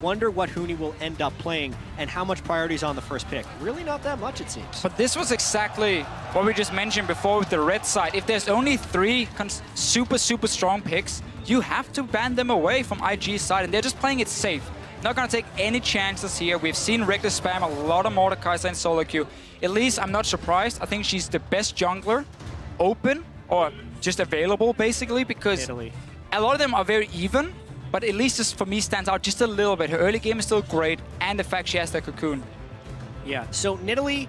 Wonder what Huni will end up playing and how much priority is on the first pick. Really not that much, it seems. But this was exactly what we just mentioned before with the red side. If there's only three super strong picks, you have to ban them away from IG's side, and they're just playing it safe. Not gonna take any chances here. We've seen Reckless spam a lot of Mordekaiser in solo queue. At least I'm not surprised. I think she's the best jungler, open, or just available, basically, because Italy. a lot of them are very even. But at least this, for me, stands out just a little bit. Her early game is still great, and the fact she has the cocoon. Yeah, so Nidalee,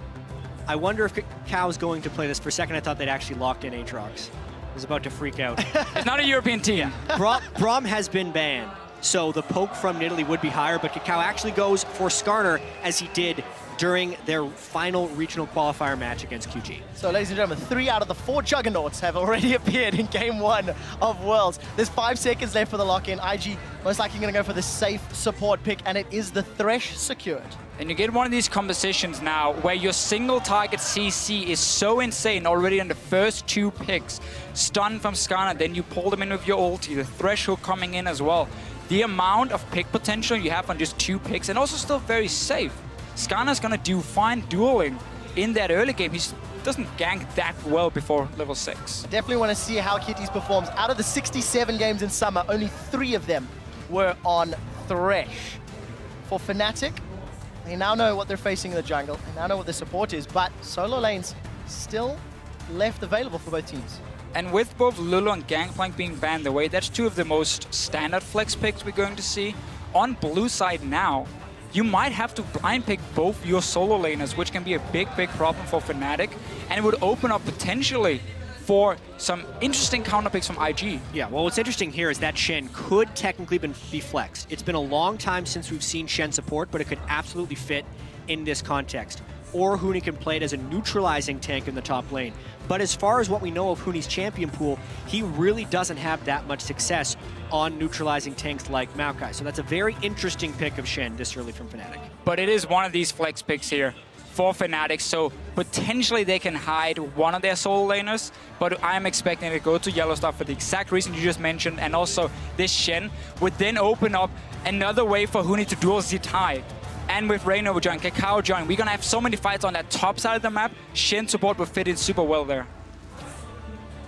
I wonder if Cow's going to play this. For a second, I thought they'd actually locked in Aatrox. I was about to freak out. It's not a European team. Braum has been banned, so the poke from Nidalee would be higher, but Kakao actually goes for Skarner, as he did during their final regional qualifier match against QG. So, ladies and gentlemen, 3 out of the 4 Juggernauts have already appeared in Game 1 of Worlds. There's 5 seconds left for the lock-in. IG most likely going to go for the safe support pick, and it is the Thresh secured. And you get one of these compositions now where your single target CC is so insane already in the first 2 picks. Stun from Skarner, then you pull them in with your ulti, the Thresh hook coming in as well. The amount of pick potential you have on just 2 picks, and also still very safe. Skarner's gonna do fine dueling in that early game. He doesn't gank that well before level 6. I definitely want to see how Kitties performs. Out of the 67 games in summer, only 3 of them were on Thresh. For Fnatic, they now know what they're facing in the jungle. They now know what their support is, but solo lanes still left available for both teams. And with both Lulu and Gangplank being banned away, that's 2 of the most standard flex picks we're going to see. On blue side now, you might have to blind pick both your solo laners, which can be a big problem for Fnatic, and it would open up potentially for some interesting counter picks from IG. Yeah, well, what's interesting here is that Shen could technically be flexed. It's been a long time since we've seen Shen support, but it could absolutely fit in this context. Or Huni can play it as a neutralizing tank in the top lane. But as far as what we know of Huni's champion pool, he really doesn't have that much success on neutralizing tanks like Maokai. So that's a very interesting pick of Shen this early from Fnatic. But it is one of these flex picks here for Fnatic, so potentially they can hide one of their solo laners, but I'm expecting to go to Yellowstar for the exact reason you just mentioned, and also this Shen would then open up another way for Huni to duel Zitai. And with Reyna over John, Kakao John, we're gonna have so many fights on that top side of the map. Shen support will fit in super well there.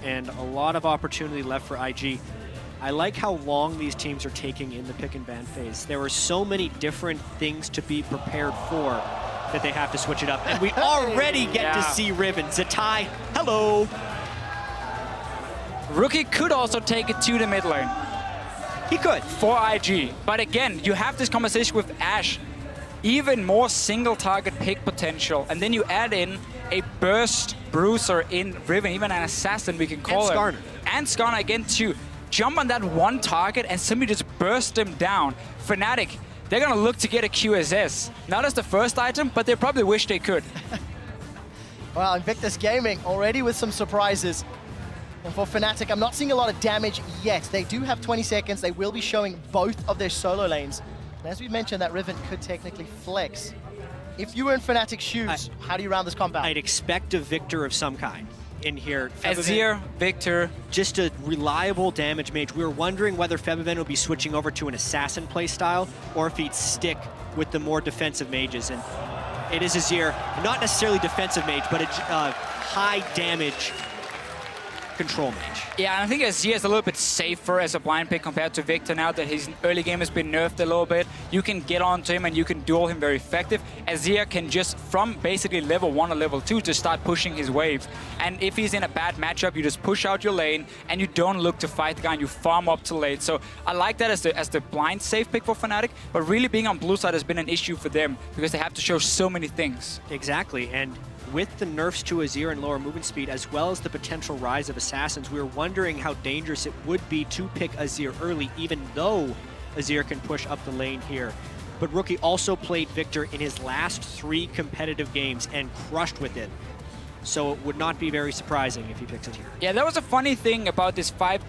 And a lot of opportunity left for IG. I like how long these teams are taking in the pick and ban phase. There are so many different things to be prepared for that they have to switch it up. And we already get to see Riven. Zitai, hello. Rookie could also take it to the mid lane. He could. For IG. But again, you have this conversation with Ashe. Even more single target pick potential, and then you add in a burst bruiser in Riven, even an assassin we can call and him. And Skarner again to jump on that one target and simply just burst them down. Fnatic, they're gonna look to get a QSS. Not as the first item, but they probably wish they could. Well, Invictus Gaming already with some surprises. And for Fnatic, I'm not seeing a lot of damage yet. They do have 20 seconds. They will be showing both of their solo lanes. And as we mentioned, that Riven could technically flex. If you were in Fnatic's shoes, how do you round this comp out? I'd expect a Victor of some kind in here. Azir, Victor. Just a reliable damage mage. We were wondering whether Febiven would be switching over to an assassin playstyle or if he'd stick with the more defensive mages. And it is Azir, not necessarily defensive mage, but a high damage control mage. Yeah, and I think Azir is a little bit safer as a blind pick compared to Victor now that his early game has been nerfed a little bit. You can get onto him and you can duel him very effective. Azir can just, from basically level 1 or level 2, just start pushing his wave. And if he's in a bad matchup, you just push out your lane and you don't look to fight the guy and you farm up to late. So I like that as the blind safe pick for Fnatic, but really being on blue side has been an issue for them because they have to show so many things. Exactly, and with the nerfs to Azir and lower movement speed, as well as the potential rise of assassins, we were wondering how dangerous it would be to pick Azir early, even though Azir can push up the lane here. But Rookie also played Victor in his last 3 competitive games and crushed with it. So it would not be very surprising if he picks it here. Yeah, that was a funny thing about this 5-16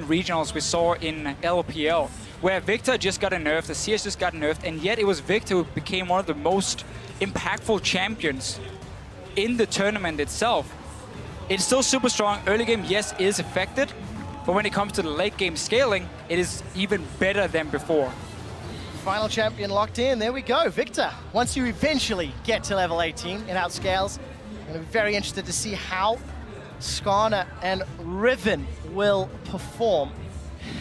regionals we saw in LPL, where Victor just got nerfed, the CS just got nerfed, and yet it was Victor who became one of the most impactful champions in the tournament itself. It's still super strong. Early game, yes, is affected, but when it comes to the late game scaling, it is even better than before. Final champion locked in. There we go. Victor, once you eventually get to level 18 in Outscales, I'm going to be very interested to see how Skarner and Riven will perform.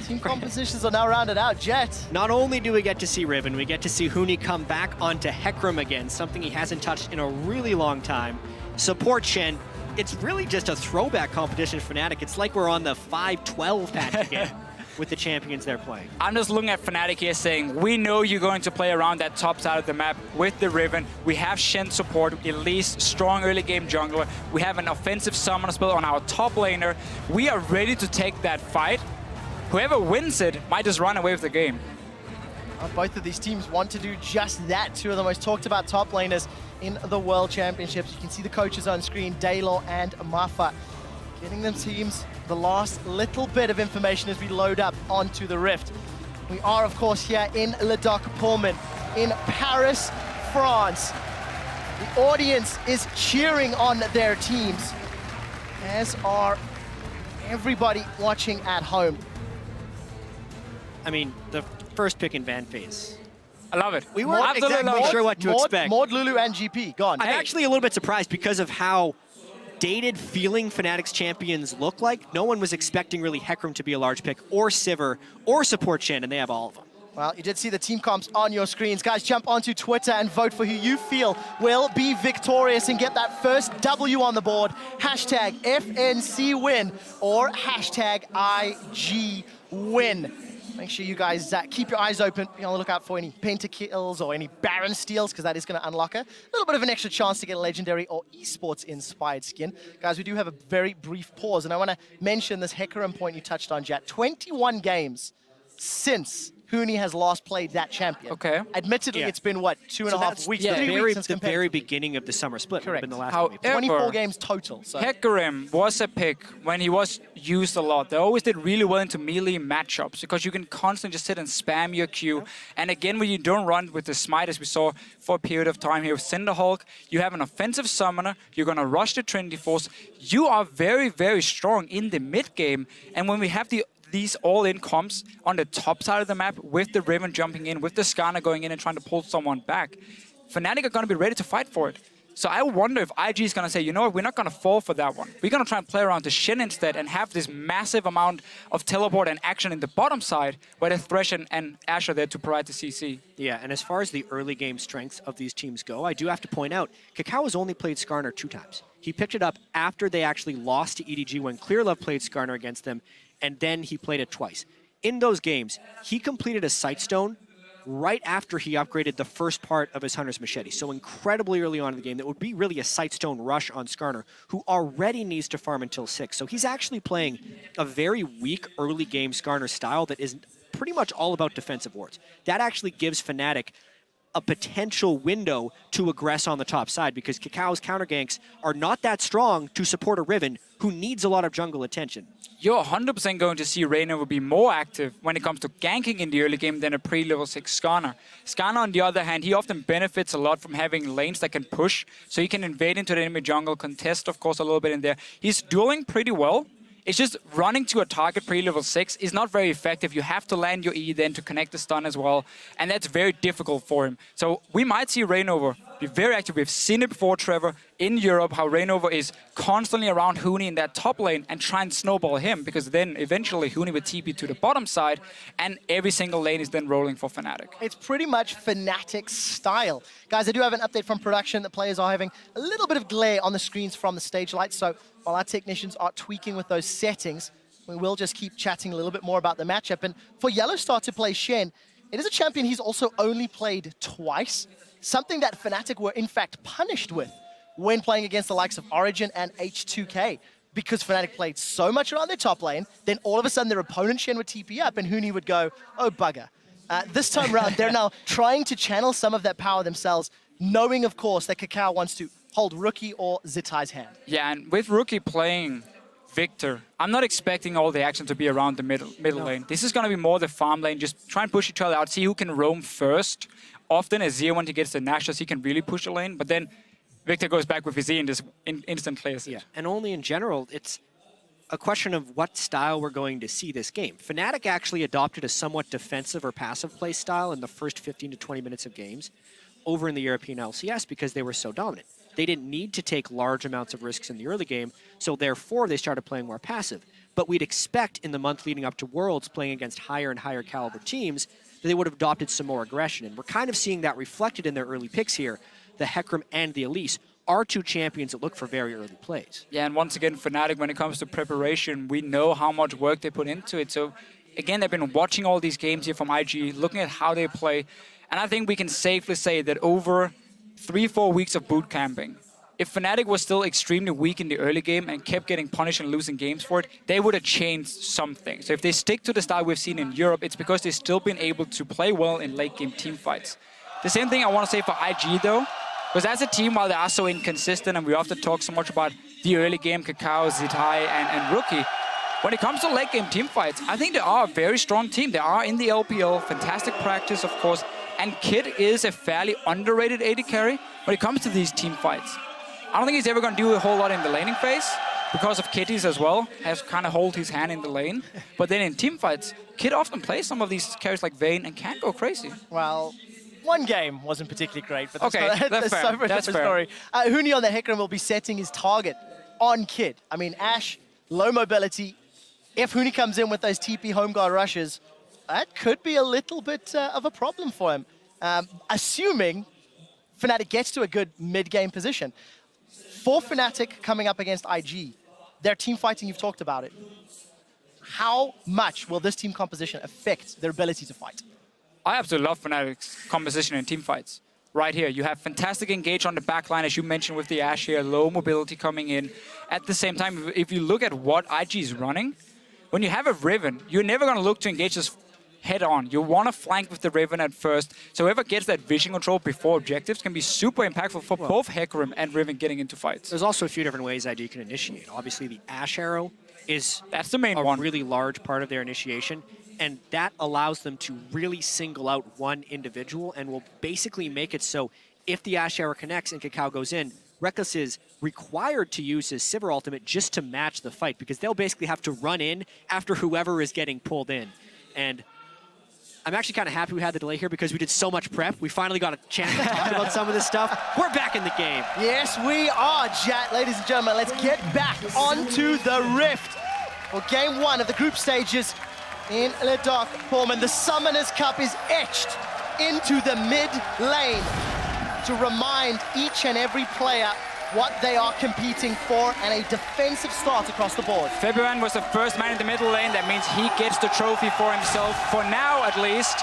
Team compositions are now rounded out. Jet. Not only do we get to see Riven, we get to see Huni come back onto Hecarim again, something he hasn't touched in a really long time. Support Shen. It's really just a throwback competition for Fnatic. It's like we're on the 5-12 patch again with the champions they're playing. I'm just looking at Fnatic here saying, we know you're going to play around that top side of the map with the Riven. We have Shen support, Elise, strong early game jungler. We have an offensive summoner spell on our top laner. We are ready to take that fight. Whoever wins it might just run away with the game. Both of these teams want to do just that. Two of the most talked about top laners in the World Championships. You can see the coaches on screen, Daylor and Mafa, getting them teams the last little bit of information as we load up onto the Rift. We are, of course, here in Le Doc Pullman in Paris, France. The audience is cheering on their teams, as are everybody watching at home. I mean, the first pick in Van phase. I love it. We weren't exactly sure what to expect. Maud, Lulu, and GP, gone. I'm actually a little bit surprised because of how dated feeling Fnatic's champions look like. No one was expecting really Hecarim to be a large pick, or Sivir, or support Shen, and they have all of them. Well, you did see the team comps on your screens. Guys, jump onto Twitter and vote for who you feel will be victorious and get that first W on the board. Hashtag FNCWin or hashtag IGWin. Make sure you guys keep your eyes open. Be on the lookout for any pentakills or any Baron steals, because that is going to unlock a little bit of an extra chance to get a legendary or esports-inspired skin. Guys, we do have a very brief pause, and I want to mention this Hecarim point you touched on, Jat. 21 games since Huni has last played that champion. Okay. Admittedly, it's been, what, 2.5 weeks? Yeah, 3 weeks since the very beginning of the summer split. Correct. Been the last However, 24 games total. So. Hecarim was a pick when he was used a lot. They always did really well into melee matchups because you can constantly just sit and spam your Q. And again, when you don't run with the smite, as we saw for a period of time here with Cinderhulk, you have an offensive summoner, you're going to rush the Trinity Force. You are very, very strong in the mid game. And when we have these all-in comps on the top side of the map with the Riven jumping in, with the Skarner going in and trying to pull someone back, Fnatic are going to be ready to fight for it. So I wonder if IG is going to say, you know what, we're not going to fall for that one. We're going to try and play around the Shen instead and have this massive amount of teleport and action in the bottom side where the Thresh and Ashe are there to provide the CC. Yeah, and as far as the early game strengths of these teams go, I do have to point out, Kakao has only played Skarner 2 times. He picked it up after they actually lost to EDG when Clearlove played Skarner against them, and then he played it twice. In those games, he completed a Sightstone right after he upgraded the first part of his Hunter's Machete. So incredibly early on in the game, that would be really a Sightstone rush on Skarner, who already needs to farm until 6. So he's actually playing a very weak early game Skarner style that is pretty much all about defensive wards. That actually gives Fnatic a potential window to aggress on the top side, because Kakao's counter ganks are not that strong to support a Riven who needs a lot of jungle attention. You're 100% going to see Reyna will be more active when it comes to ganking in the early game than a pre-level 6 Skarner. Skarner, on the other hand, he often benefits a lot from having lanes that can push, so he can invade into the enemy jungle, contest, of course, a little bit in there. He's dueling pretty well. It's just running to a target pre-level 6 is not very effective. You have to land your E then to connect the stun as well, and that's very difficult for him. So we might see Reignover be very active. We've seen it before, Trevor, in Europe, how Reignover is constantly around Huni in that top lane and try and snowball him, because then eventually Huni would TP to the bottom side, and every single lane is then rolling for Fnatic. It's pretty much Fnatic style. Guys, I do have an update from production that players are having a little bit of glare on the screens from the stage lights, so while our technicians are tweaking with those settings, we will just keep chatting a little bit more about the matchup. And for Yellowstar to play Shen, it is a champion he's also only played twice, something that Fnatic were in fact punished with when playing against the likes of Origin and H2K, because Fnatic played so much around their top lane, then all of a sudden their opponent Shen would TP up and Huni would go, oh bugger. This time around, they're now trying to channel some of that power themselves, knowing, of course, that Kakao wants to hold Rookie or Zitai's hand. Yeah, and with Rookie playing Victor, I'm not expecting all the action to be around the middle lane. This is going to be more the farm lane. Just try and push each other out, see who can roam first. Often Azir, when he gets the Nashus, he can really push the lane, but then Victor goes back with his E and just instant clears it. Yeah, and only in general, it's a question of what style we're going to see this game. Fnatic actually adopted a somewhat defensive or passive play style in the first 15 to 20 minutes of games over in the European LCS because they were so dominant. They didn't need to take large amounts of risks in the early game, so therefore they started playing more passive. But we'd expect in the month leading up to Worlds, playing against higher and higher caliber teams, that they would have adopted some more aggression. And we're kind of seeing that reflected in their early picks here. The Hecarim and the Elise are two champions that look for very early plays. Yeah, and once again, Fnatic, when it comes to preparation, we know how much work they put into it. So again, they've been watching all these games here from IG, looking at how they play. And I think we can safely say that over 3-4 weeks of boot camping, if Fnatic was still extremely weak in the early game and kept getting punished and losing games for it, they would have changed something. So if they stick to the style we've seen in Europe, it's because they've still been able to play well in late game team fights. The same thing I want to say for IG though, because as a team, while they are so inconsistent and we often talk so much about the early game, Kakao, Zitai, and Rookie, when it comes to late game team fights, I think they are a very strong team. They are in the LPL, fantastic practice, of course, and Kid is a fairly underrated AD carry when it comes to these team fights. I don't think he's ever going to do a whole lot in the laning phase because of Kitties as well, has kind of hold his hand in the lane. But then in team fights, Kid often plays some of these carries like Vayne and can go crazy. Well, one game wasn't particularly great, but okay, that's fair. That's a different story. Huni on the Hecarim will be setting his target on Kid. I mean, Ashe, low mobility. If Huni comes in with those TP home guard rushes, that could be a little bit of a problem for him. Assuming Fnatic gets to a good mid-game position. For Fnatic coming up against IG, their team fighting, you've talked about it. How much will this team composition affect their ability to fight? I absolutely love Fnatic's composition in team fights. Right here, you have fantastic engage on the backline, as you mentioned with the Ashe here, low mobility coming in. At the same time, if you look at what IG is running, when you have a Riven, you're never going to look to engage this head on. You want to flank with the Riven at first. So whoever gets that vision control before objectives can be super impactful for both Hecarim and Riven getting into fights. There's also a few different ways IG can initiate. Obviously, the Ashe arrow is that's the main a one. Really large part of their initiation. And that allows them to really single out one individual and will basically make it so if the Ashe arrow connects and Kakao goes in, Reckless is required to use his Sivir ultimate just to match the fight because they'll basically have to run in after whoever is getting pulled in. And I'm actually kind of happy we had the delay here because we did so much prep. We finally got a chance to talk about some of this stuff. We're back in the game. Yes, we are, Jat. Ladies and gentlemen, let's get back onto the Rift. Well, game one of the group stages in Le Dark Pullman. The Summoners Cup is etched into the mid lane to remind each and every player what they are competing for and a defensive start across the board. February was the first man in the middle lane. That means he gets the trophy for himself. For now, at least,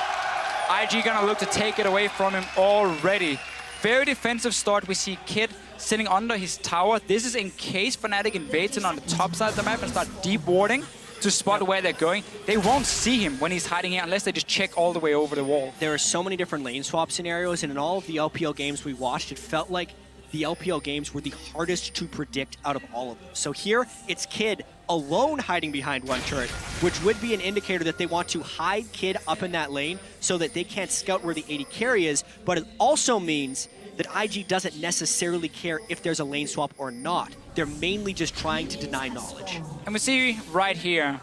IG gonna look to take it away from him already. Very defensive start. We see Kid sitting under his tower. This is in case Fnatic invades in on the top side of the map and start deep warding to spot where they're going. They won't see him when he's hiding here unless they just check all the way over the wall. There are so many different lane swap scenarios, and in all of the LPL games we watched, it felt like the LPL games were the hardest to predict out of all of them. So here, it's Kid alone hiding behind one turret, which would be an indicator that they want to hide Kid up in that lane so that they can't scout where the AD carry is, but it also means that IG doesn't necessarily care if there's a lane swap or not. They're mainly just trying to deny knowledge. And we see right here,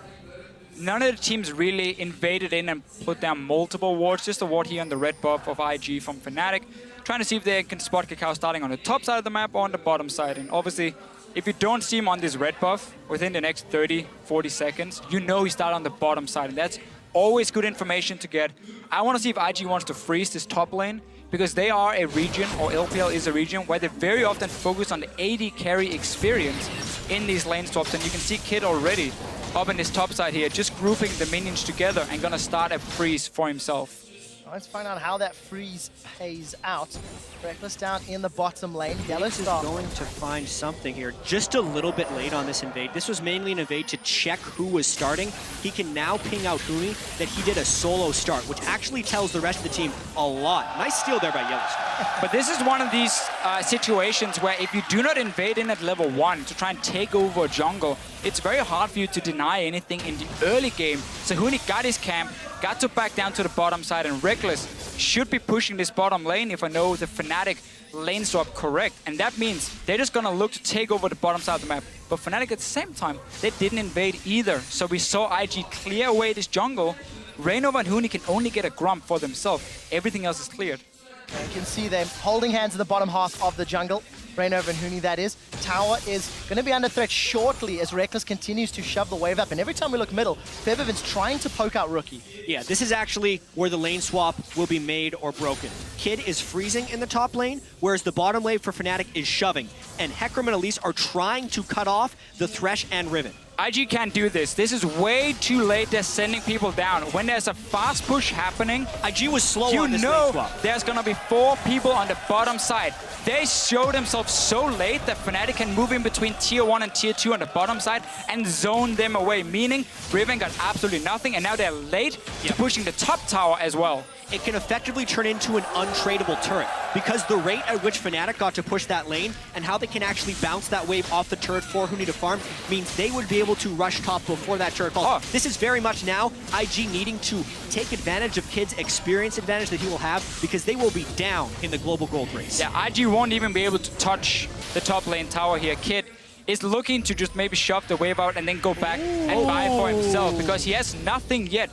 none of the teams really invaded in and put down multiple wards, just a ward here on the red buff of IG from Fnatic, trying to see if they can spot Kakao starting on the top side of the map or on the bottom side. And obviously, if you don't see him on this red buff within the next 30, 40 seconds, you know he started on the bottom side. And that's always good information to get. I want to see if IG wants to freeze this top lane, because they are a region, or LPL is a region, where they very often focus on the AD carry experience in these lane swaps. And you can see Kid already up in this top side here, just grouping the minions together and gonna start a freeze for himself. Let's find out how that freeze pays out. Reckless down in the bottom lane. Yellow Star is going to find something here. Just a little bit late on this invade. This was mainly an invade to check who was starting. He can now ping out Huni that he did a solo start, which actually tells the rest of the team a lot. Nice steal there by Yellow Star. But this is one of these situations where if you do not invade in at level 1 to try and take over a jungle, it's very hard for you to deny anything in the early game. So Huni got his camp, got to back down to the bottom side, and Reckless should be pushing this bottom lane if I know the Fnatic lane swap correct. And that means they're just gonna look to take over the bottom side of the map. But Fnatic at the same time, they didn't invade either. So we saw IG clear away this jungle. Reignover and Huni can only get a Grump for themselves. Everything else is cleared. You can see them holding hands in the bottom half of the jungle. Reignover and Huni, that is. Tower is going to be under threat shortly as Reckless continues to shove the wave up. And every time we look middle, Febiven's trying to poke out Rookie. Yeah, this is actually where the lane swap will be made or broken. Kid is freezing in the top lane, whereas the bottom lane for Fnatic is shoving. And Hecarim and Elise are trying to cut off the Thresh and Riven. IG can't do this. This is way too late. They're sending people down. When there's a fast push happening, IG was slow you on this lane know swap. there's gonna be 4 people on the bottom side. They show themselves so late that Fnatic can move in between tier 1 and tier 2 on the bottom side and zone them away, meaning Riven got absolutely nothing, and now they're late to pushing the top tower as well. It can effectively turn into an untradeable turret because the rate at which Fnatic got to push that lane and how they can actually bounce that wave off the turret for Huni to farm means they would be able to rush top before that turret falls. Oh. This is very much now IG needing to take advantage of Kid's experience advantage that he will have because they will be down in the global gold race. Yeah, IG won't even be able to touch the top lane tower here. Kid is looking to just maybe shove the wave out and then go back and buy for himself because he has nothing yet.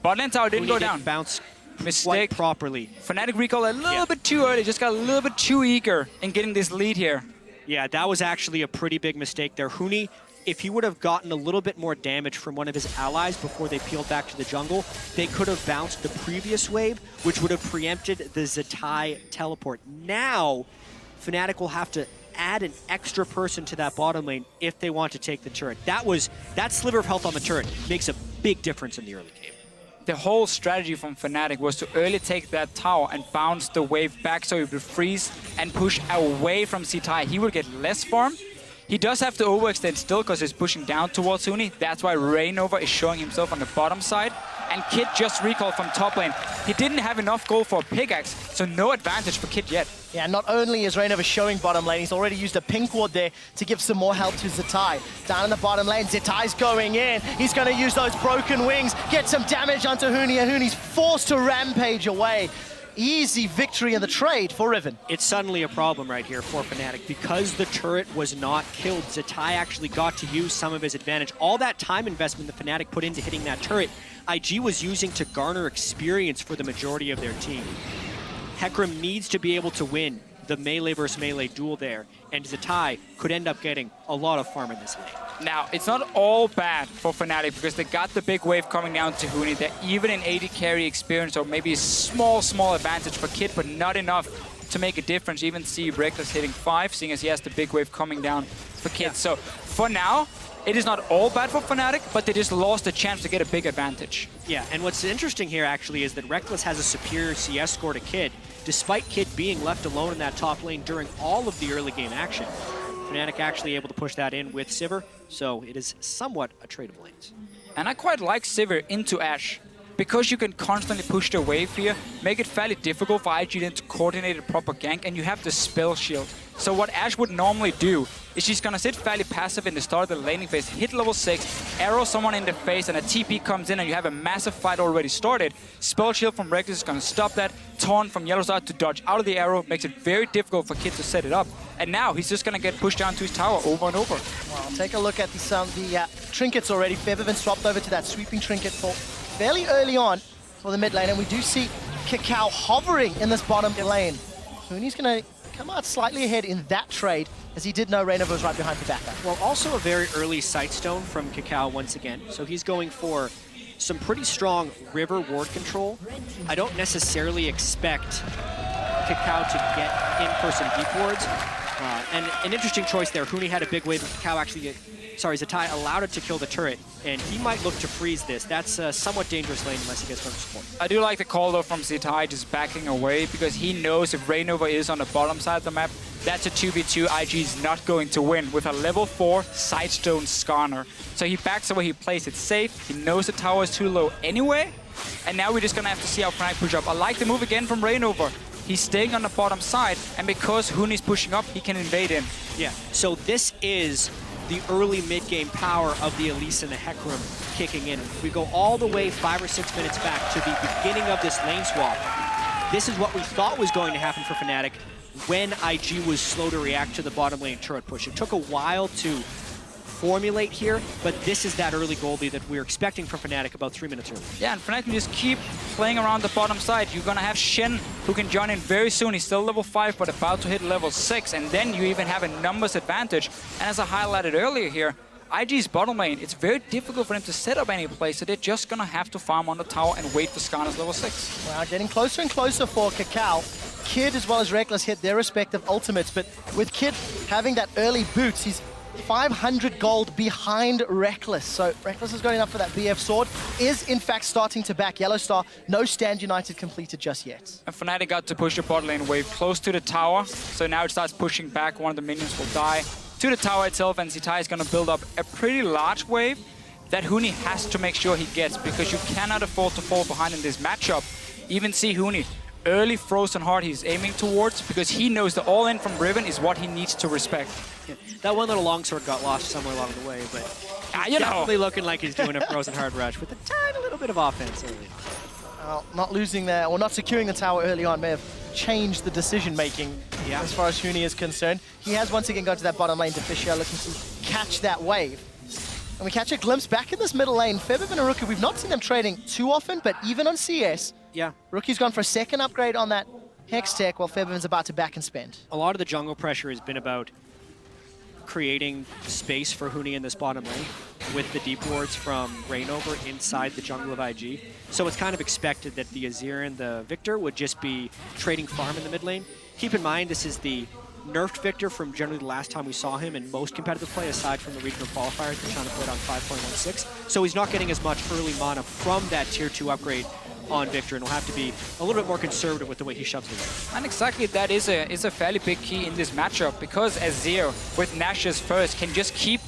Bot lane tower didn't go down. Bounce Mistake. quite properly. Fnatic recall a little bit too early, just got a little bit too eager in getting this lead here. Yeah, that was actually a pretty big mistake there. Huni, if he would have gotten a little bit more damage from one of his allies before they peeled back to the jungle, they could have bounced the previous wave, which would have preempted the Zatai teleport. Now, Fnatic will have to add an extra person to that bottom lane if they want to take the turret. That sliver of health on the turret makes a big difference in the early game. The whole strategy from Fnatic was to early take that tower and bounce the wave back so he would freeze and push away from Zatai. He would get less farm. He does have to overextend still because he's pushing down towards Huni. That's why Reignover is showing himself on the bottom side. And Kid just recalled from top lane. He didn't have enough gold for a pickaxe, so no advantage for Kid yet. Yeah, not only is Reignover showing bottom lane, he's already used a pink ward there to give some more help to Zatai. Down in the bottom lane, Zatai's going in. He's going to use those broken wings, get some damage onto Huni, and Huni's forced to rampage away. Easy victory in the trade for Riven. It's suddenly a problem right here for Fnatic. Because the turret was not killed, Zatai actually got to use some of his advantage. All that time investment the Fnatic put into hitting that turret, IG was using to garner experience for the majority of their team. Hecarim needs to be able to win the melee versus melee duel there, and Zatai could end up getting a lot of farm in this lane. Now, it's not all bad for Fnatic because they got the big wave coming down to Huni. They're even in AD carry experience, or maybe a small advantage for Kid, but not enough to make a difference. You even see Reckless hitting 5, seeing as he has the big wave coming down for Kid. Yeah. So, for now, it is not all bad for Fnatic, but they just lost the chance to get a big advantage. Yeah, and what's interesting here actually is that Reckless has a superior CS score to Kid, despite Kid being left alone in that top lane during all of the early game action. Fnatic actually able to push that in with Sivir, so it is somewhat a tradable lane. And I quite like Sivir into Ashe, because you can constantly push the wave here, make it fairly difficult for IG then to coordinate a proper gank, and you have the spell shield. So what Ashe would normally do is she's gonna sit fairly passive in the start of the laning phase, hit level 6, arrow someone in the face, and a TP comes in and you have a massive fight already started. Spell shield from Reckless is gonna stop that. Taunt from Yellowstar to dodge out of the arrow makes it very difficult for Kid to set it up. And now he's just gonna get pushed down to his tower over and over. Well, take a look at the trinkets already. Febiven swapped over to that sweeping trinket for fairly early on for the mid lane, and we do see Kakao hovering in this bottom lane. Huni's gonna come out slightly ahead in that trade, as he did know Reignover was right behind the backup. Well, also a very early Sightstone from Kakao once again. So he's going for some pretty strong river ward control. I don't necessarily expect Kakao to get in for some deep wards. And an interesting choice there. Huni had a big wave, but Kakao actually Zatai allowed it to kill the turret, and he might look to freeze this. That's a somewhat dangerous lane unless he gets firm support. I do like the call though from Zatai just backing away, because he knows if Reignover is on the bottom side of the map, that's a 2v2 IG is not going to win with a level 4 Sightstone Skarner. So he backs away, he plays it safe, he knows the tower is too low anyway, and now we're just gonna have to see how Fnatic push up. I like the move again from Reignover. He's staying on the bottom side, and because Huni's pushing up, he can invade in. Yeah, so this is the early mid-game power of the Elise and the Hecarim kicking in. We go all the way 5 or 6 minutes back to the beginning of this lane swap. This is what we thought was going to happen for Fnatic when IG was slow to react to the bottom lane turret push. It took a while to formulate here, but this is that early goal lead that we were expecting from Fnatic about 3 minutes early. Yeah, and Fnatic can just keep playing around the bottom side. You're gonna have Shen, who can join in very soon. He's still level 5, but about to hit level 6, and then you even have a numbers advantage. And as I highlighted earlier here, IG's bottom lane, it's very difficult for them to set up any play, so they're just gonna have to farm on the tower and wait for Skarner's level 6. Wow, getting closer and closer for Kakao. Kid as well as Reckless hit their respective ultimates, but with Kid having that early boots, he's 500 gold behind Reckless. So Reckless has got enough for that BF sword. Is in fact starting to back Yellow Star. No Stand United completed just yet. And Fnatic got to push the bot lane wave close to the tower, so now it starts pushing back. One of the minions will die to the tower itself, and Zitai is going to build up a pretty large wave that Huni has to make sure he gets, because you cannot afford to fall behind in this matchup. Even see Huni, early frozen heart he's aiming towards, because he knows the all-in from Riven is what he needs to respect. Yeah. That one little longsword got lost somewhere along the way, but you know, definitely looking like he's doing a frozen hard rush with a tiny little bit of offense early. Not losing there, or not securing the tower early on may have changed the decision-making as far as Huni is concerned. He has once again gone to that bottom lane. Deficio looking to catch that wave. And we catch a glimpse back in this middle lane. Febiven and Rookie, we've not seen them trading too often, but even on CS, yeah, Rookie's gone for a second upgrade on that Hex tech, while Febiven's about to back and spend. A lot of the jungle pressure has been about creating space for Huni in this bottom lane with the deep wards from Reignover inside the jungle of IG. So it's kind of expected that the Azir and the Victor would just be trading farm in the mid lane. Keep in mind, this is the nerfed Victor from generally the last time we saw him in most competitive play, aside from the regional qualifiers that China played on 5.16. So he's not getting as much early mana from that tier 2 upgrade on Victor, and will have to be a little bit more conservative with the way he shoves it away. And exactly that is a fairly big key in this matchup, because Azir with Nash's first can just keep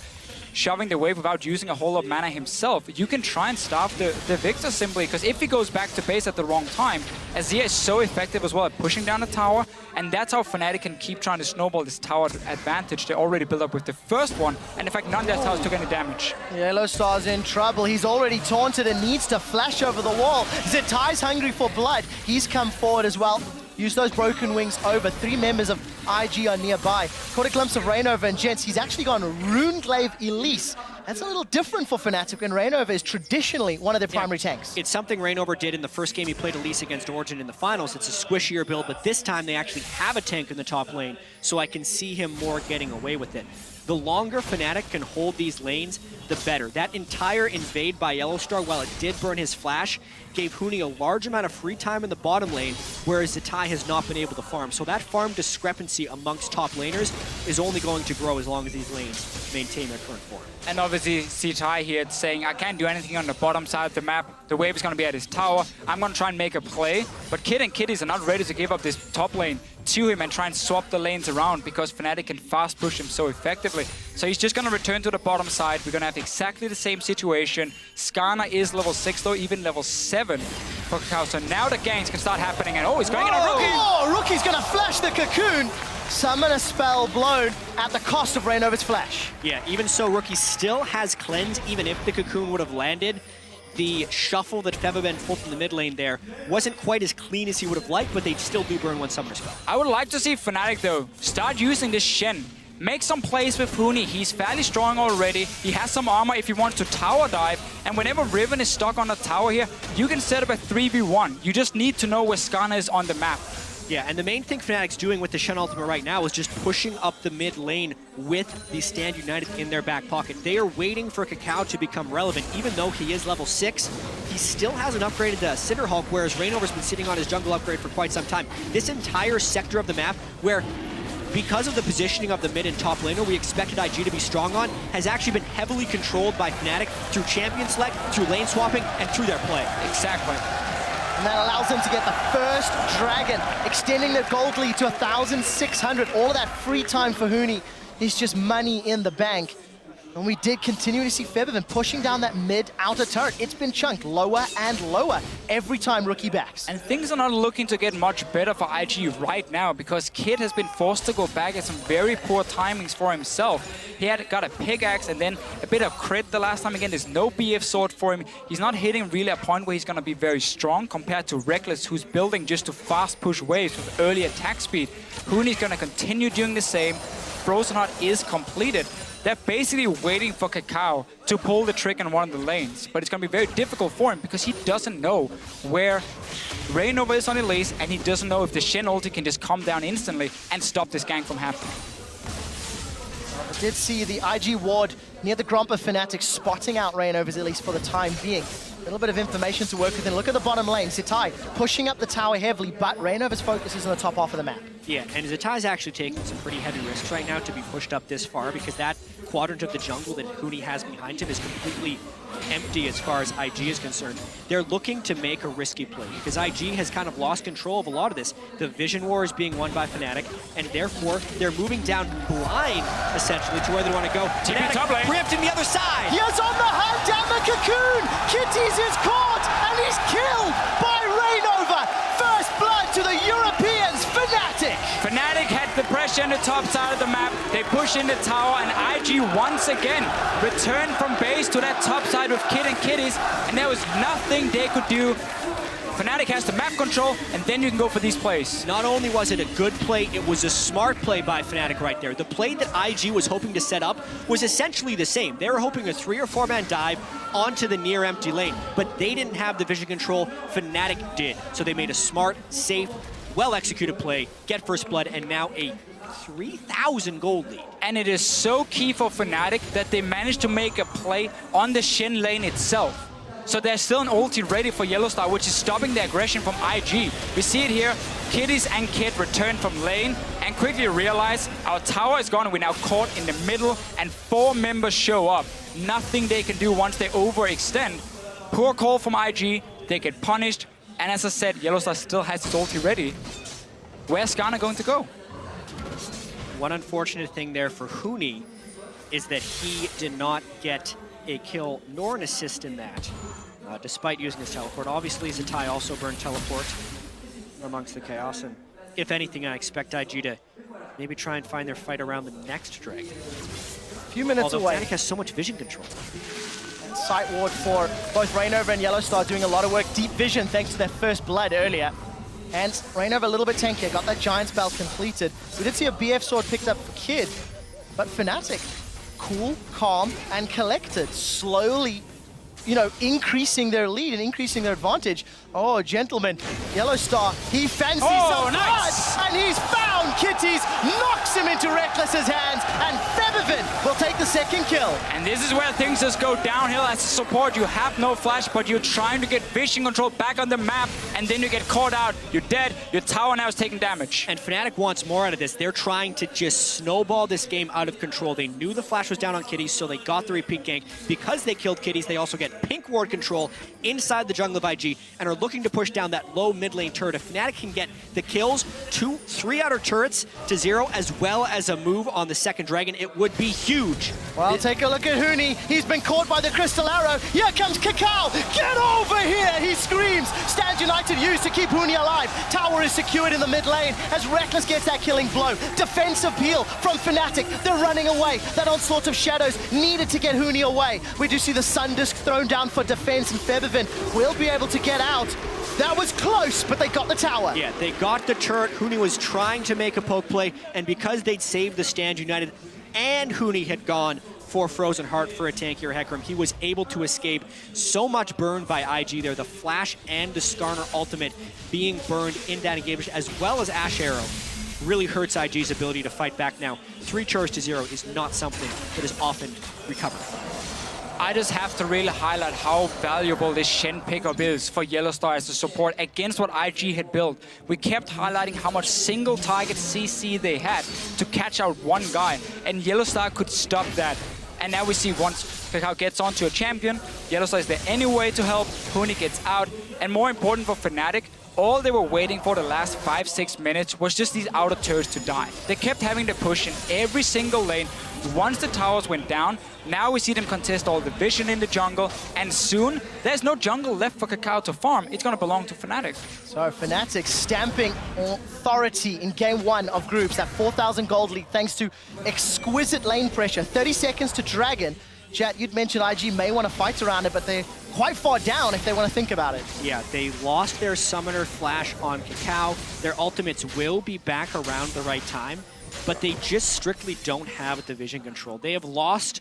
shoving the wave without using a whole lot of mana himself. You can try and starve the Victor simply, because if he goes back to base at the wrong time, Azir is so effective as well at pushing down the tower, and that's how Fnatic can keep trying to snowball this tower advantage they already built up with the first one, and in fact none of their towers took any damage. Yellow Star's in trouble. He's already taunted and needs to flash over the wall. Zitai's hungry for blood. He's come forward as well. Use those broken wings over. 3 members of IG are nearby. Caught a glimpse of Reignover, and gents, he's actually gone Runeglaive Elise. That's a little different for Fnatic, and Reignover is traditionally one of their primary tanks. It's something Reignover did in the first game he played Elise against Origin in the finals. It's a squishier build, but this time they actually have a tank in the top lane, so I can see him more getting away with it. The longer Fnatic can hold these lanes, the better. That entire invade by Yellow Star, while it did burn his flash, gave Huni a large amount of free time in the bottom lane, whereas Zitai has not been able to farm. So that farm discrepancy amongst top laners is only going to grow as long as these lanes maintain their current form. And obviously Zitai here saying, I can't do anything on the bottom side of the map. The wave is going to be at his tower. I'm going to try and make a play. But Kid and Kitties are not ready to give up this top lane to him and try and swap the lanes around, because Fnatic can fast push him so effectively. So he's just going to return to the bottom side. We're going to have exactly the same situation. Skarner is level 6 though, even level 7 for Kakao. So now the ganks can start happening, and he's going in on Rookie! Oh, Rookie's going to flash the cocoon! Summon a spell blown at the cost of Reignover's flash. Yeah, even so, Rookie still has cleanse, even if the cocoon would have landed. The shuffle that Febiven pulled from the mid lane there wasn't quite as clean as he would have liked, but they still do burn one summoner spell. I would like to see Fnatic though start using this Shen. Make some plays with Huni. He's fairly strong already. He has some armor if he wants to tower dive. And whenever Riven is stuck on the tower here, you can set up a 3v1. You just need to know where Skarner is on the map. Yeah, and the main thing Fnatic's doing with the Shen ultimate right now is just pushing up the mid lane with the Stand United in their back pocket. They are waiting for Kakao to become relevant. Even though he is level 6, he still hasn't upgraded the Cinder Hulk, whereas Reignover's been sitting on his jungle upgrade for quite some time. This entire sector of the map, where because of the positioning of the mid and top laner we expected IG to be strong on, has actually been heavily controlled by Fnatic through champion select, through lane swapping, and through their play. Exactly. And that allows them to get the first dragon, extending the gold lead to 1,600. All of that free time for Huni is just money in the bank. And we did continue to see Febiven pushing down that mid-outer turret. It's been chunked lower and lower every time Rookie backs. And things are not looking to get much better for IG right now because Kid has been forced to go back at some very poor timings for himself. He had got a pickaxe and then a bit of crit the last time. Again, there's no BF sword for him. He's not hitting really a point where he's going to be very strong compared to Reckless, who's building just to fast push waves with early attack speed. Huni's going to continue doing the same. Frozen Heart is completed. They're basically waiting for Kakao to pull the trick in one of the lanes. But it's going to be very difficult for him because he doesn't know where Rainova is on Elise, and he doesn't know if the Shen ulti can just come down instantly and stop this gank from happening. I did see the IG ward near the Gromp of Fnatic spotting out Rainova's Elise for the time being. A little bit of information to work with, and look at the bottom lane. Zitai pushing up the tower heavily, but Rainova's focus is on the top half of the map. Yeah, and Zitai's actually taking some pretty heavy risks right now to be pushed up this far because that quadrant of the jungle that Huni has behind him is completely empty as far as IG is concerned. They're looking to make a risky play because IG has kind of lost control of a lot of this. The vision war is being won by Fnatic, and therefore they're moving down blind, essentially, to where they want to go. Fnatic preempting the other side. He is on the hunt down the cocoon. Kitties is caught, and he's killed by Rainova. First blood to the Europeans, Fnatic. Fnatic had the pressure on the top side of the map. They push in the tower, and IG once again returned from base to that top side with Kid and Kitties, and there was nothing they could do. Fnatic has the map control, and then you can go for these plays. Not only was it a good play, it was a smart play by Fnatic right there. The play that IG was hoping to set up was essentially the same. They were hoping a 3 or 4 man dive onto the near empty lane, but they didn't have the vision control. Fnatic did. So they made a smart, safe, well-executed play, get first blood, and now a 3,000 gold lead. And it is so key for Fnatic that they managed to make a play on the Shen lane itself. So there's still an ulti ready for Yellowstar, which is stopping the aggression from IG. We see it here. Kitties and Kid return from lane and quickly realize our tower is gone. We're now caught in the middle, and 4 members show up. Nothing they can do once they overextend. Poor call from IG. They get punished. And as I said, Yellowstar still has its ulti ready. Where's Skarner going to go? One unfortunate thing there for Huni is that he did not get a kill nor an assist in that, despite using his teleport. Obviously, Zitai also burned teleport amongst the chaos, and if anything, I expect IG to maybe try and find their fight around the next dragon. A few minutes Although away. Fnatic has so much vision control. And sight ward for both Rainova and Yellowstar doing a lot of work. Deep vision thanks to their first blood earlier. And Rainova a little bit tankier, got that Giant spell completed. We did see a BF sword picked up for Kid, but Fnatic, cool, calm, and collected, slowly, you know, increasing their lead and increasing their advantage. Oh, gentlemen, Yellowstar, he fancies some nice. blood, and he's found Kitties, knocks him into Reckless's hands, and Febiven will take the second kill. And this is where things just go downhill. As a support, you have no flash, but you're trying to get vision control back on the map, and then you get caught out, you're dead, your tower now is taking damage. And Fnatic wants more out of this. They're trying to just snowball this game out of control. They knew the flash was down on Kitties, so they got the repeat gank. Because they killed Kitties, they also get pink ward control inside the jungle of IG, and are looking to push down that low mid lane turret. If Fnatic can get the kills, 3 outer turrets to 0, as well as a move on the second dragon, it would be huge. Well, take a look at Huni. He's been caught by the crystal arrow. Here comes Kakao. Get over here, he screams. Stand United used to keep Huni alive. Tower is secured in the mid lane as Reckless gets that killing blow. Defensive peel from Fnatic. They're running away. That onslaught of shadows needed to get Huni away. We do see the Sun Disc thrown down for defense, and Febiven will be able to get out. That was close, but they got the tower. Yeah, they got the turret. Huni was trying to make a poke play, and because they'd saved the stand United and Huni had gone for Frozen Heart for a tankier Hecarim, he was able to escape. So much burned by IG there. The Flash and the Skarner ultimate being burned in that engagement, as well as Ash Arrow, really hurts IG's ability to fight back now. 3 charge to 0 is not something that is often recovered. I just have to really highlight how valuable this Shen pickup is for Yellowstar as a support against what IG had built. We kept highlighting how much single target CC they had to catch out one guy, and Yellowstar could stop that. And now we see once Kakao gets onto a champion, Yellowstar is there anyway to help, Huni gets out, and more important for Fnatic, all they were waiting for the last 5-6 minutes was just these outer turrets to die. They kept having to push in every single lane. Once the towers went down, now we see them contest all the vision in the jungle, and soon there's no jungle left for Kakao to farm. It's going to belong to Fnatic. So Fnatic stamping authority in game 1 of groups, that 4,000 gold lead thanks to exquisite lane pressure. 30 seconds to Dragon. Chat, you'd mentioned IG may want to fight around it, but they're quite far down if they want to think about it. Yeah, they lost their summoner flash on Kakao. Their ultimates will be back around the right time, but they just strictly don't have the vision control. They have lost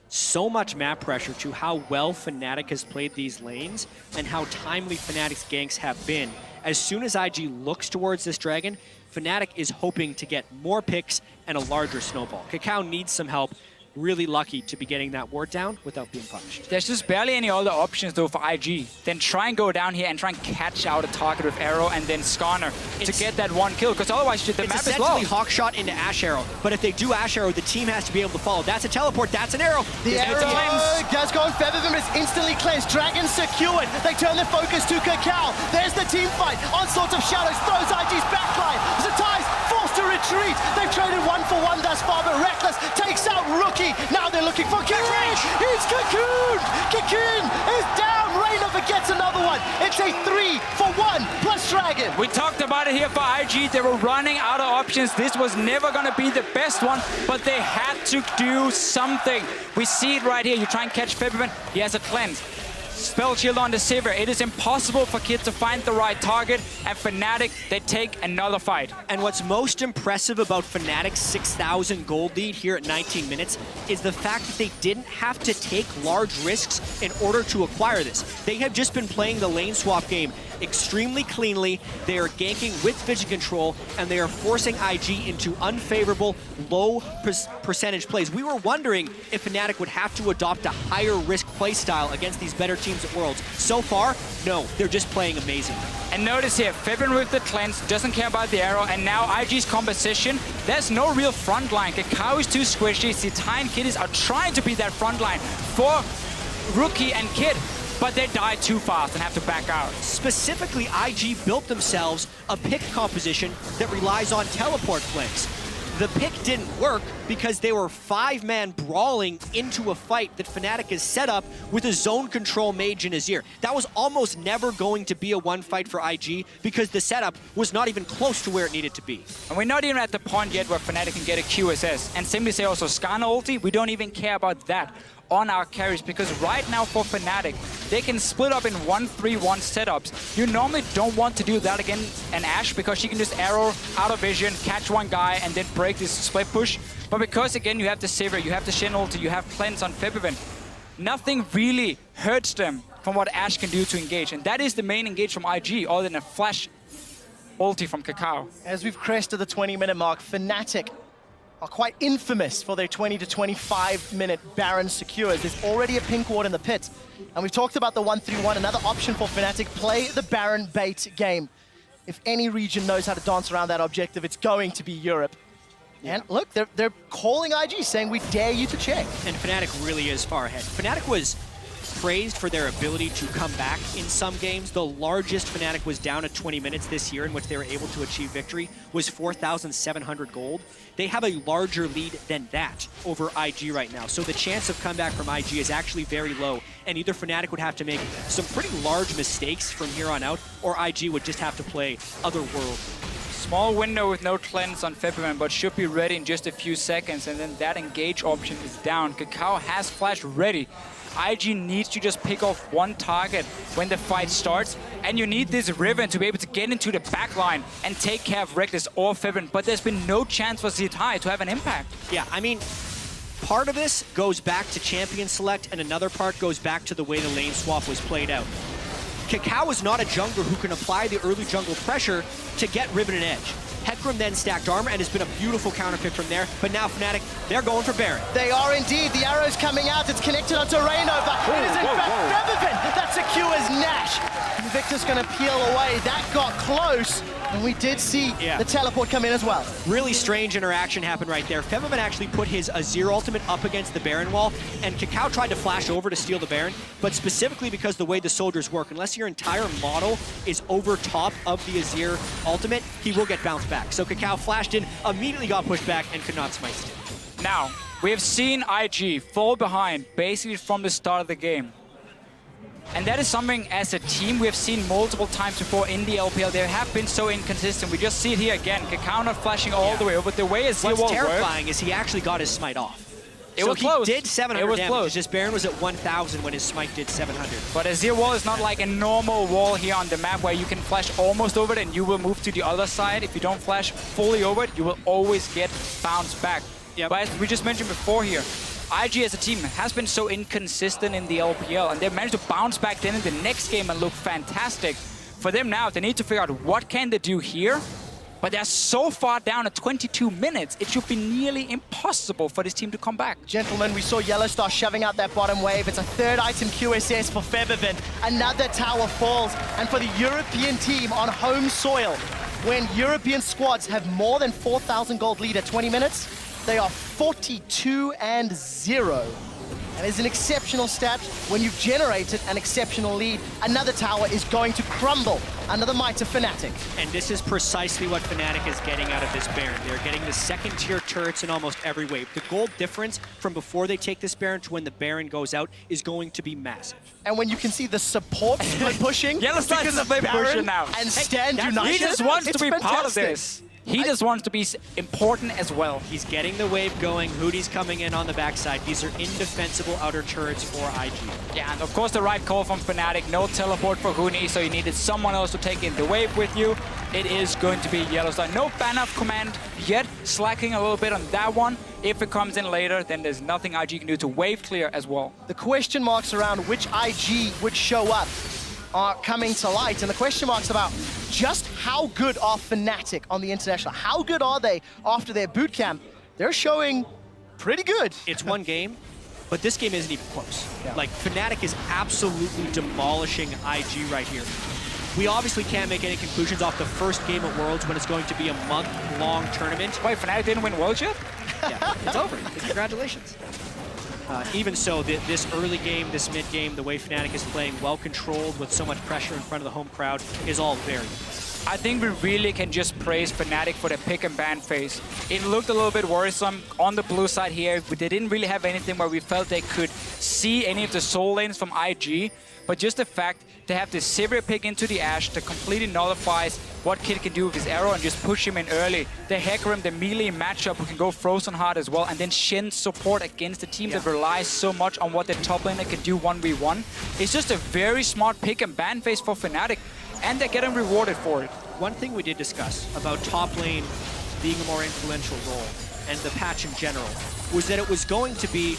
so much map pressure to how well Fnatic has played these lanes and how timely Fnatic's ganks have been. As soon as IG looks towards this Dragon, Fnatic is hoping to get more picks and a larger snowball. Kakao needs some help. Really lucky to be getting that ward down without being punished. There's just barely any other options though for IG. Then try and go down here and try and catch out a target with arrow and then Skarner to get that one kill, because otherwise the map is low. It's essentially hawk shot into Ash Arrow, but if they do Ash Arrow, the team has to be able to follow. That's a teleport, that's an arrow. The arrow does go on Featherman, is instantly cleansed. Dragon secured. They turn their focus to Kakao. There's the team fight. Onslaught of Shadows throws IG's backline. Zatais forced to retreat. They've traded 1-for-1 thus far, but Reckless takes out Rookie. Now they're looking for Cocoon. It's Cocoon. Cocoon is down. Rainover gets another one. It's a 3-for-1 plus Dragon. We talked about it here for IG. They were running out of options. This was never going to be the best one, but they had to do something. We see it right here. You try and catch Featherman. He has a cleanse. Spell shield on the Sivir. It is impossible for Kid to find the right target, and Fnatic, they take another fight. And what's most impressive about Fnatic's 6,000 gold lead here at 19 minutes is the fact that they didn't have to take large risks in order to acquire this. They have just been playing the lane swap game extremely cleanly. They are ganking with vision control, and they are forcing IG into unfavorable, low percentage plays. We were wondering if Fnatic would have to adopt a higher risk play style against these better teams at Worlds. So far, no, they're just playing amazingly. And notice here, Featherman with the cleanse, doesn't care about the arrow, and now IG's composition, there's no real front line. Kakao is too squishy. Zitai and Kiddies are trying to be that front line for Rookie and Kid, but they die too fast and have to back out. Specifically, IG built themselves a pick composition that relies on teleport flanks. The pick didn't work because they were 5-man brawling into a fight that Fnatic has set up with a zone control mage in Azir. That was almost never going to be a one fight for IG because the setup was not even close to where it needed to be. And we're not even at the point yet where Fnatic can get a QSS. And simply say also Skarner ulti, we don't even care about that on our carries, because right now for Fnatic, they can split up in 1-3-1 setups. You normally don't want to do that against an Ashe because she can just arrow out of vision, catch one guy, and then break this split push. But because again, you have the Sivir, you have the Shen ulti, you have cleanse on Featherman, nothing really hurts them from what Ashe can do to engage. And that is the main engage from IG, other than a flash ulti from Kakao. As we've crested the 20-minute mark, Fnatic are quite infamous for their 20 to 25-minute Baron secures. There's already a pink ward in the pit. And we've talked about the 1-3-1, another option for Fnatic, play the Baron bait game. If any region knows how to dance around that objective, it's going to be Europe. Yeah. And look, they're calling IG, saying we dare you to check. And Fnatic really is far ahead. Fnatic was praised for their ability to come back in some games. The largest Fnatic was down at 20 minutes this year in which they were able to achieve victory was 4,700 gold. They have a larger lead than that over IG right now. So the chance of comeback from IG is actually very low. And either Fnatic would have to make some pretty large mistakes from here on out, or IG would just have to play otherworldly. Small window with no cleanse on Featherman, but should be ready in just a few seconds, and then that engage option is down. Kakao has flash ready. IG needs to just pick off one target when the fight starts, and you need this Riven to be able to get into the backline and take care of Reckless or Featherman, but there's been no chance for Zitai to have an impact. Yeah, I mean, part of this goes back to champion select, and another part goes back to the way the lane swap was played out. Kakao is not a jungler who can apply the early jungle pressure to get Riven and Edge. Hecarim then stacked armor, and it's been a beautiful counter pick from there. But now Fnatic, they're going for Baron. They are indeed. The arrow's coming out. It's connected onto Rainover. It is in fact Featherman that secures Nash. Invictus going to peel away. That got close. And we did see Yeah. the teleport come in as well. Really strange interaction happened right there. Febiven actually put his Azir ultimate up against the Baron wall, and Cacao tried to flash over to steal the Baron, but specifically because the way the soldiers work, unless your entire model is over top of the Azir ultimate, he will get bounced back. So Cacao flashed in, immediately got pushed back, and could not smite it. Now, we have seen IG fall behind basically from the start of the game. And that is something as a team we have seen multiple times before in the LPL. They have been so inconsistent. We just see it here again. Cacao not flashing all the way over. The way Azir What's wall terrifying is he actually got his smite off. It so was close. He did 700 It was damage. close. It's just Baron was at 1,000 when his smite did 700. But Azir wall is not like a normal wall here on the map where you can flash almost over it and you will move to the other side. If you don't flash fully over it, you will always get bounced back. Yep. But as we just mentioned before here, IG as a team has been so inconsistent in the LPL, and they've managed to bounce back then in the next game and look fantastic. For them now, they need to figure out what can they do here, but they're so far down at 22 minutes, it should be nearly impossible for this team to come back. Gentlemen, we saw Yellowstar shoving out that bottom wave. It's a third item QSS for Febiven. Another tower falls, and for the European team on home soil, when European squads have more than 4,000 gold lead at 20 minutes, they are 42-0. And it's an exceptional stat when you've generated an exceptional lead. Another tower is going to crumble under the might of Fnatic. And this is precisely what Fnatic is getting out of this Baron. They're getting the second-tier turrets in almost every wave. The gold difference from before they take this Baron to when the Baron goes out is going to be massive. And when you can see the support pushing Yellowstar because is of a Baron pushing now. and Stand that's- United, He just wants to it's be part of fantastic. this. He just wants to be important as well. He's getting the wave going. Hootie's coming in on the backside. These are indefensible outer turrets for IG. Yeah, and of course the right call from Fnatic. No teleport for Huni, so you needed someone else to take in the wave with you. It is going to be Yellowstar. No ban of command yet, slacking a little bit on that one. If it comes in later, then there's nothing IG can do to wave clear as well. The question marks around which IG would show up are coming to light, and the question marks about just how good are Fnatic on the international? How good are they after their boot camp? They're showing pretty good. It's one game, but this game isn't even close. Yeah. Like, Fnatic is absolutely demolishing IG right here. We obviously can't make any conclusions off the first game at Worlds when it's going to be a month-long tournament. Wait, Fnatic didn't win Worlds yet? Yeah, it's over. Congratulations. Even so, this early game, this mid game, the way Fnatic is playing, well controlled with so much pressure in front of the home crowd, is all very good. I think we really can just praise Fnatic for the pick and ban phase. It looked a little bit worrisome on the blue side here. They didn't really have anything where we felt they could see any of the soul lanes from IG, but just the fact they have this Sivir pick into the Ashe that completely nullifies what Kid can do with his arrow and just push him in early. The Hecarim, the melee matchup who can go Frozen Heart as well, and then Shen's support against a team that relies so much on what their top laner can do 1v1. It's just a very smart pick and ban phase for Fnatic, and they're getting rewarded for it. One thing we did discuss about top lane being a more influential role, and the patch in general, was that it was going to be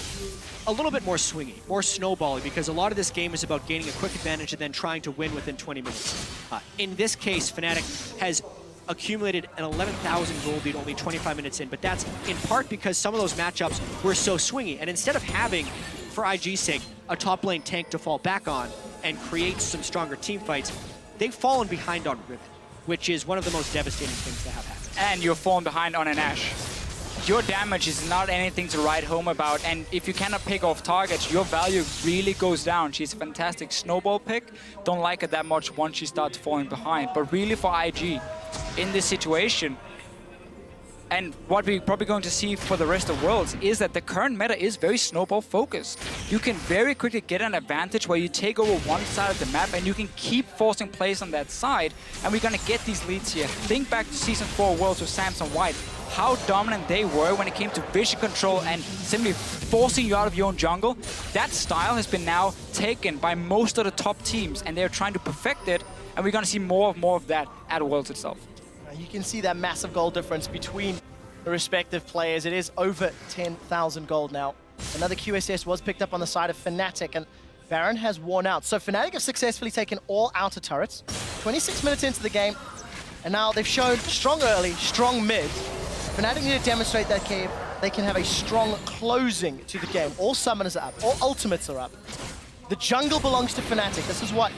a little bit more swingy, more snowbally, because a lot of this game is about gaining a quick advantage and then trying to win within 20 minutes. In this case, Fnatic has accumulated an 11,000 gold lead only 25 minutes in, but that's in part because some of those matchups were so swingy. And instead of having, for IG's sake, a top lane tank to fall back on and create some stronger team fights, they've fallen behind on Riven, which is one of the most devastating things to have happen. And you're falling behind on an Ashe. Your damage is not anything to write home about, and if you cannot pick off targets, your value really goes down. She's a fantastic snowball pick. Don't like her that much once she starts falling behind. But really for IG, in this situation, and what we're probably going to see for the rest of Worlds, is that the current meta is very snowball focused. You can very quickly get an advantage where you take over one side of the map and you can keep forcing plays on that side, and we're going to get these leads here. Think back to Season 4 Worlds with Samson White. How dominant they were when it came to vision control and simply forcing you out of your own jungle. That style has been now taken by most of the top teams, and they're trying to perfect it, and we're going to see more of that at Worlds itself. You can see that massive goal difference between the respective players. It is over 10,000 gold now. Another QSS was picked up on the side of Fnatic, and Baron has worn out. So Fnatic have successfully taken all outer turrets. 26 minutes into the game, and now they've shown strong early, strong mid. Fnatic need to demonstrate that they can have a strong closing to the game. All summoners are up, all ultimates are up. The jungle belongs to Fnatic. This is what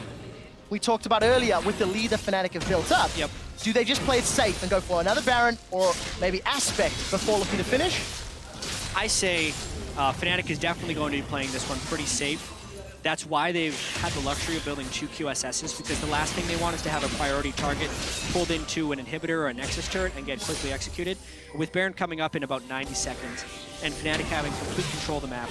we talked about earlier with the lead that Fnatic have built up. Yep. Do they just play it safe and go for another Baron or maybe Aspect before looking to finish? I say Fnatic is definitely going to be playing this one pretty safe. That's why they've had the luxury of building 2 QSSs, because the last thing they want is to have a priority target pulled into an inhibitor or a Nexus turret and get quickly executed. With Baron coming up in about 90 seconds and Fnatic having complete control of the map,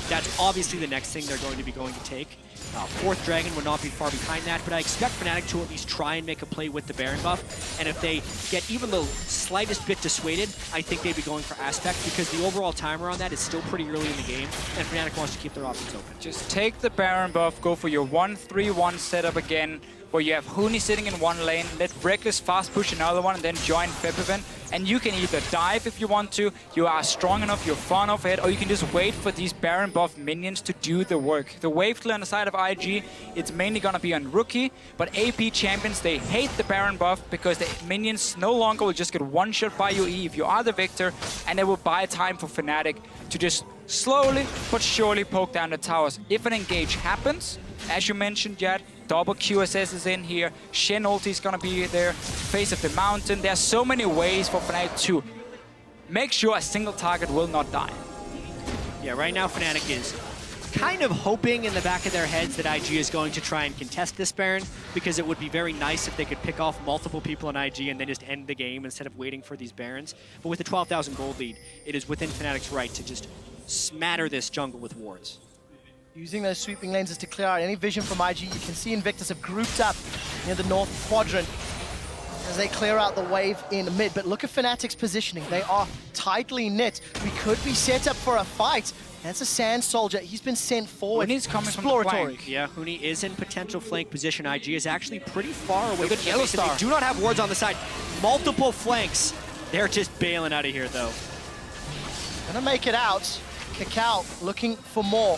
that's obviously the next thing they're going to take. 4th Dragon would not be far behind that, but I expect Fnatic to at least try and make a play with the Baron buff, and if they get even the slightest bit dissuaded, I think they'd be going for Aspect, because the overall timer on that is still pretty early in the game, and Fnatic wants to keep their options open. Just take the Baron buff, go for your 1-3-1 setup again, where you have Huni sitting in one lane, let Reckless fast push another one, and then join Febiven. And you can either dive if you want to, you are strong enough, you're far enough ahead, or you can just wait for these Baron buff minions to do the work. The wave clear on the side of IG, it's mainly gonna be on Rookie, but AP champions, they hate the Baron buff because the minions no longer will just get one shot by your E if you are the victor, and they will buy time for Fnatic to just slowly but surely poke down the towers. If an engage happens, as you mentioned, Jad, double QSS is in here, Shen ulti is gonna be there, face of the mountain. There's so many ways for Fnatic to make sure a single target will not die. Yeah, right now Fnatic is kind of hoping in the back of their heads that IG is going to try and contest this Baron, because it would be very nice if they could pick off multiple people in IG and then just end the game instead of waiting for these Barons. But with the 12,000 gold lead, it is within Fnatic's right to just smatter this jungle with wards. Using those sweeping lenses to clear out any vision from IG. You can see Invictus have grouped up near the north quadrant as they clear out the wave in mid. But look at Fnatic's positioning. They are tightly knit. We could be set up for a fight. That's a Sand Soldier. He's been sent forward. Huni's coming from the flank. Yeah, Huni is in potential flank position. IG is actually pretty far away. Look at Yellow Star. They do not have wards on the side. Multiple flanks. They're just bailing out of here, though. Gonna make it out. Cacao looking for more.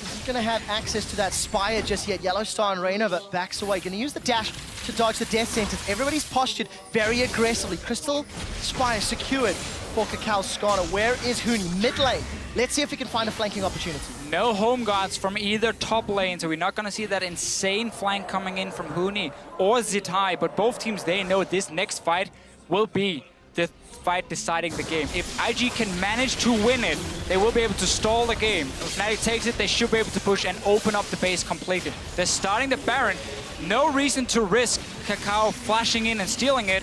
Isn't gonna have access to that Spire just yet. Yellow Star and Reignover backs away. Gonna use the dash to dodge the death sentence. Everybody's postured very aggressively. Crystal Spire secured for Cacao's Skarner. Where is Huni? Mid lane. Let's see if he can find a flanking opportunity. No home guards from either top lane, so we're not gonna see that insane flank coming in from Huni or Zitai, but both teams, they know this next fight will be the fight deciding the game. If IG can manage to win it, they will be able to stall the game. If Fnatic takes it, they should be able to push and open up the base completely. They're starting the Baron. No reason to risk Cacao flashing in and stealing it.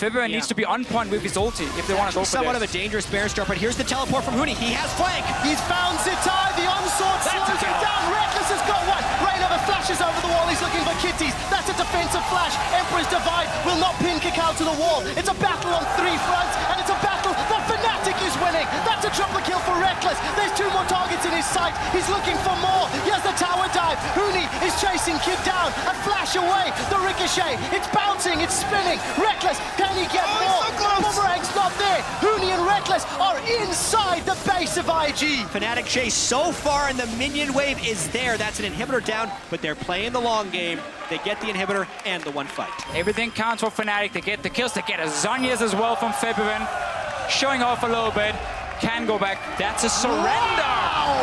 Febiven needs to be on point with his ulti if they want to go for somewhat this. of a dangerous Baron start, but here's the teleport from Huni. He has flank. He's found Zitai. The onslaught slows him down. Reckless has got one. Reignover flashes over the wall. He's looking for kitties. That's a defensive flash. Emperor's Divide will not pin Cacao to the wall. It's a battle on 3 fronts, and it's a battle that Fnatic is winning. That's a triple kill for Reckless. There's 2 more targets in his sight. He's looking for more. Here's the tower dive. Huni is chasing Kid down. A flash away. The ricochet. It's bouncing. It's spinning. Reckless, can he get more? Boomerang's not there. Huni and Reckless are inside the base of IG. Fnatic chase so far, and the minion wave is there. That's an inhibitor down, but they're playing the long game. They get the inhibitor and the one fight. Everything counts for Fnatic. They get the kills. They get a Zhonya's as well from Febiven. Showing off a little bit. Can go back. That's a surrender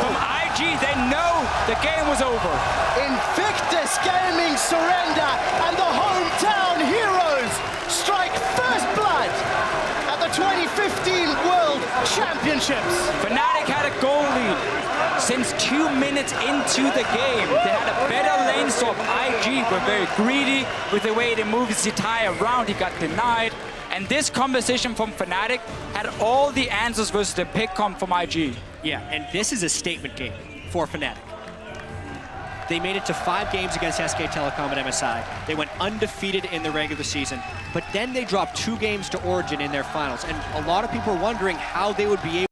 from IG. They know the game was over. Invictus Gaming surrender, and the hometown heroes strike first blood at the 2015 World Championships. Fnatic had a goal lead since 2 minutes into the game. They had a better lane swap. IG were very greedy with the way they moved Zitai around. He got denied. And this conversation from Fnatic had all the answers versus the pick comp from IG. Yeah, and this is a statement game for Fnatic. They made it to 5 games against SK Telecom and MSI. They went undefeated in the regular season, but then they dropped 2 games to Origin in their finals. And a lot of people are wondering how they would be able